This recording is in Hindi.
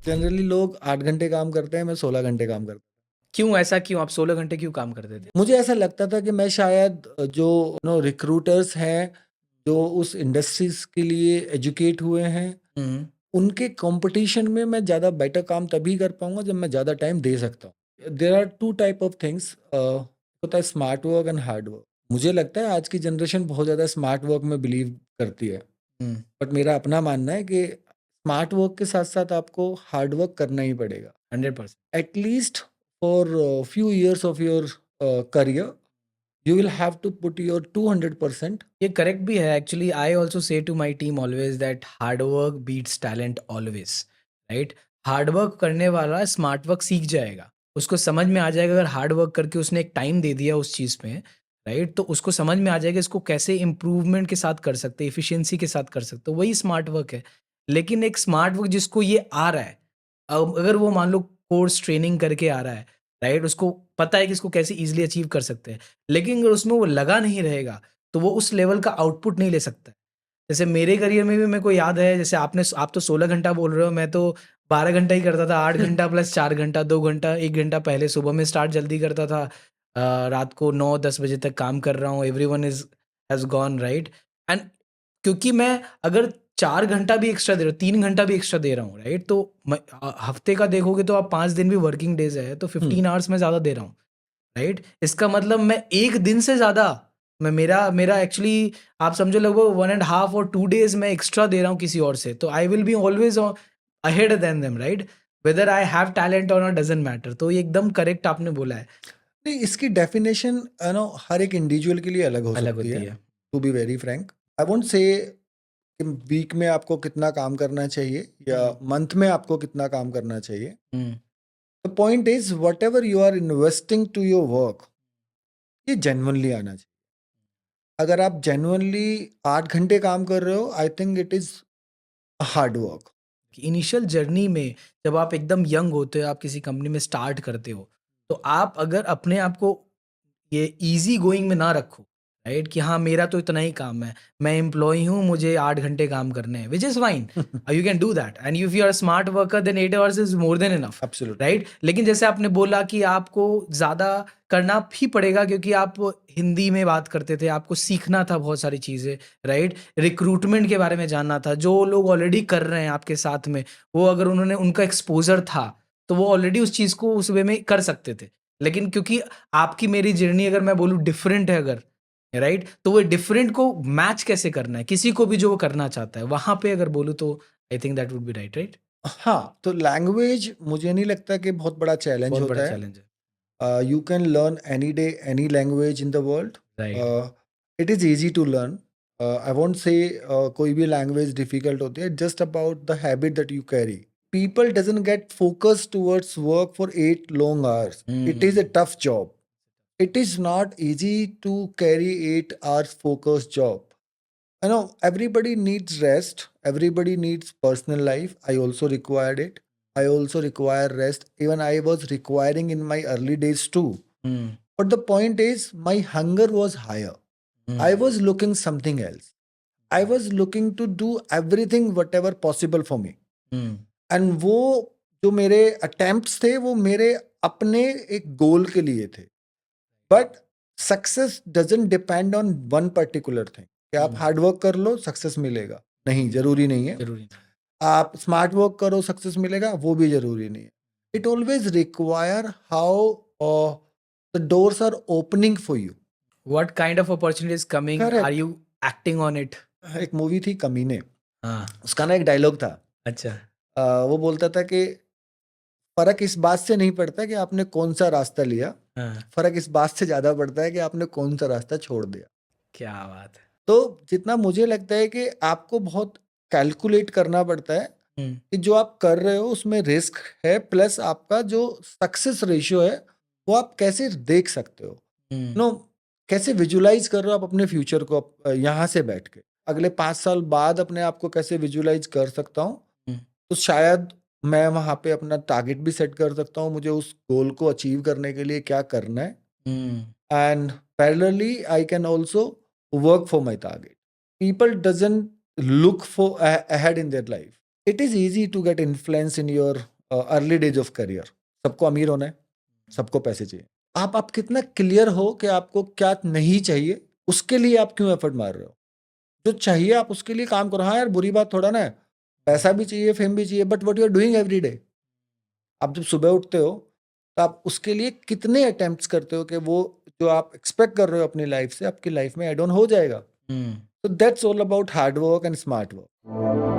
जनरली लोग 8 घंटे काम करते हैं, मैं 16 घंटे काम करता हूँ। क्यों ऐसा क्यों? आप 16 घंटे क्यों काम करते थे? मुझे ऐसा लगता था कि मैं शायद जो रिक्रूटर्स हैं, जो उस इंडस्ट्रीज के लिए एजुकेट हुए हैं, हुँ। उनके कंपटीशन में मैं ज़्यादा बेटर काम तभी कर पाऊँगा जब मैं ज़्यादा टाइम दे सकता हूँ। There are 2 type of things, होता है smart work and hard work. मुझे लगता है आज की जनरेशन बहुत ज़्यादा स्मार्ट वर्क में बिलीव करती है। हुँ। बट मेरा अपना मानना है कि स्मार्ट वर्क के साथ-साथ आपको हार्ड वर्क करना ही पड़ेगा। 100%। At least for a few years of your career, you will have to put your 200%. ये करेक्ट भी है actually. I also say to my team always that hard work beats talent always, right? Hard work करने वाला स्मार्ट वर्क सीख जाएगा, उसको समझ में आ जाएगा। अगर हार्ड वर्क करके उसने एक टाइम दे दिया उस चीज़ में, राइट, तो उसको समझ में आ जाएगा इसको कैसे इम्प्रूवमेंट के साथ कर सकते, इफिशियंसी के साथ कर सकते, वही स्मार्ट वर्क है। लेकिन एक स्मार्ट वर्क जिसको ये आ रहा है, अब अगर वो मान लो कोर्स ट्रेनिंग करके आ रहा है, राइट, उसको पता है कि इसको कैसे इजिली अचीव कर सकते हैं, लेकिन अगर उसमें वो लगा नहीं रहेगा तो वो उस लेवल का आउटपुट नहीं ले सकता है। जैसे मेरे करियर में भी मेरे को याद है, जैसे आप तो 16 घंटा बोल रहे हो, मैं तो 12 घंटा ही करता था। 8 घंटा प्लस 4 घंटा, 2 घंटा, 1 घंटा पहले सुबह में स्टार्ट जल्दी करता था। रात को 9-10 बजे तक काम कर रहा हूँ। Everyone has gone, right? And क्योंकि मैं अगर 4 घंटा भी एक्स्ट्रा दे रहा हूँ, 3 घंटा भी एक्स्ट्रा दे रहा हूँ, राइट? तो हफ्ते का देखोगे तो आप 5 दिन भी वर्किंग डेज़ है, तो 15 आवर्स मैं ज़्यादा दे रहा हूँ, राइट? इसका मतलब मैं 1 दिन से ज़्यादा, मैं मेरा मेरा एक्चुअली आप समझो लगभग 1 एंड हाफ और 2 डेज़ मैं एक्स्ट्रा दे रहा हूँ किसी और से, तो I will be always ahead then them, right? Whether I have talent और नॉट डज़न्ट मैटर। तो ये एकदम करेक्ट आपने बोला है, नहीं, इसकी डेफिनेशन हर एक इंडिविजुअल के लिए अलग हो अलग सकती होती है। है। To be very frank, I won't say कि वीक में आपको कितना काम करना चाहिए या मंथ में आपको कितना काम करना चाहिए। Hmm, the point is whatever you are investing to your work, ये जेन्युइनली आना चाहिए। अगर आप जेन्युइनली 8 घंटे काम कर रहे हो, I think it is hard work. Initial journey में जब आप एकदम यंग होते हो, आप किसी कंपनी में स्टार्ट करते हो, तो आप अगर अपने आप को ये ईज़ी गोइंग में ना रखो, राइट? कि हाँ, मेरा तो इतना ही काम है, मैं एम्प्लॉयी हूँ, मुझे 8 घंटे काम करने हैं, which is fine. You can do that and if you are a smart worker then 8 hours is more than enough, absolutely. Right? लेकिन जैसे आपने बोला कि आपको ज़्यादा करना भी पड़ेगा क्योंकि आप हिंदी में बात करते थे, आपको सीखना था बहुत सारी चीज़ें, राइट? रिक्रूटमेंट के बारे में जानना था, जो लोग ऑलरेडी कर रहे हैं आपके साथ में, वो अगर उन्होंने उनका एक्सपोज़र था, तो वो ऑलरेडी उस चीज़ को उस वे में कर सकते थे। लेकिन क्योंकि आपकी मेरी जर्नी अगर मैं बोलूँ डिफरेंट है अगर, राइट? तो वो डिफरेंट को मैच कैसे करना है, किसी को भी जो वो करना चाहता है, वहाँ पे अगर बोलूँ तो I think that would be right, right? हाँ, तो लैंग्वेज मुझे नहीं लगता कि बहुत बड़ा चैलेंज बहुत होता बड़ा है। चैलेंज है। You can learn any day any language in the world. Right. uh, it is easy to learn. I won't say कोई भी language difficult होती है, just about the habit that you carry. People doesn't get focused towards work for 8 long hours. It is a hmm, tough job. It is not easy to carry 8 hours focused job. I know everybody needs rest. Everybody needs personal life. I also required it. I also require rest. Even I was requiring in my early days too. Hmm, But the point is, my hunger was higher. I hmm, was looking something else. I was looking to do everything whatever possible for me. Hmm, And वो जो मेरे attempts थे वो मेरे अपने एक गोल के लिए थे. But success doesn't depend on one particular thing कि आप हुँ, हार्ड वर्क कर लो सक्सेस मिलेगा, नहीं, जरूरी नहीं है। ज़रूरी नहीं। आप स्मार्ट वर्क करो सक्सेस मिलेगा, वो भी जरूरी नहीं है। It always require how the doors are opening for you. What kind of opportunities coming, are correct. You acting on it? एक मूवी थी कमीने, हाँ, उसका ना एक डायलॉग था। अच्छा, वो बोलता था कि फर्क इस बात से नहीं पड़ता कि आपने कौन सा रास्ता लिया, हाँ, फर्क इस बात से ज्यादा पड़ता है कि आपने कौन सा रास्ता छोड़ दिया। क्या बात है! तो जितना मुझे लगता है कि आपको बहुत कैलकुलेट करना पड़ता है हुँ, कि जो आप कर रहे हो उसमें रिस्क है, प्लस आपका जो सक्सेस रेशियो है वो आप कैसे देख सकते हो, हुँ, नो, कैसे विजुलाइज कर रहे हो आप अपने फ्यूचर को, यहाँ से बैठ के अगले 5 साल बाद अपने आप को कैसे विजुलाइज कर सकता हूँ। हुँ, तो शायद मैं वहाँ पे अपना टारगेट भी सेट कर सकता हूँ, मुझे उस गोल को अचीव करने के लिए क्या करना है। हुँ, And parallelly I can also work for my target. People doesn't look for ahead in their life. It is easy to get influence in your early days of career, सबको अमीर होना है, सबको पैसे चाहिए। आप कितना क्लियर हो कि आपको क्या नहीं चाहिए, उसके लिए आप क्यों एफर्ट मार रहे हो। जो चाहिए आप उसके लिए काम करो। हाँ यार, बुरी बात थोड़ा ना है, पैसा भी चाहिए, फेम भी चाहिए, but what you are doing every day. आप जब सुबह उठते हो तो आप उसके लिए कितने अटेम्प्ट्स करते हो कि वो जो आप एक्सपेक्ट कर रहे हो अपनी लाइफ से, आपकी लाइफ में एड ऑन हो जाएगा। हम्म। तो that's all about hard work and smart work.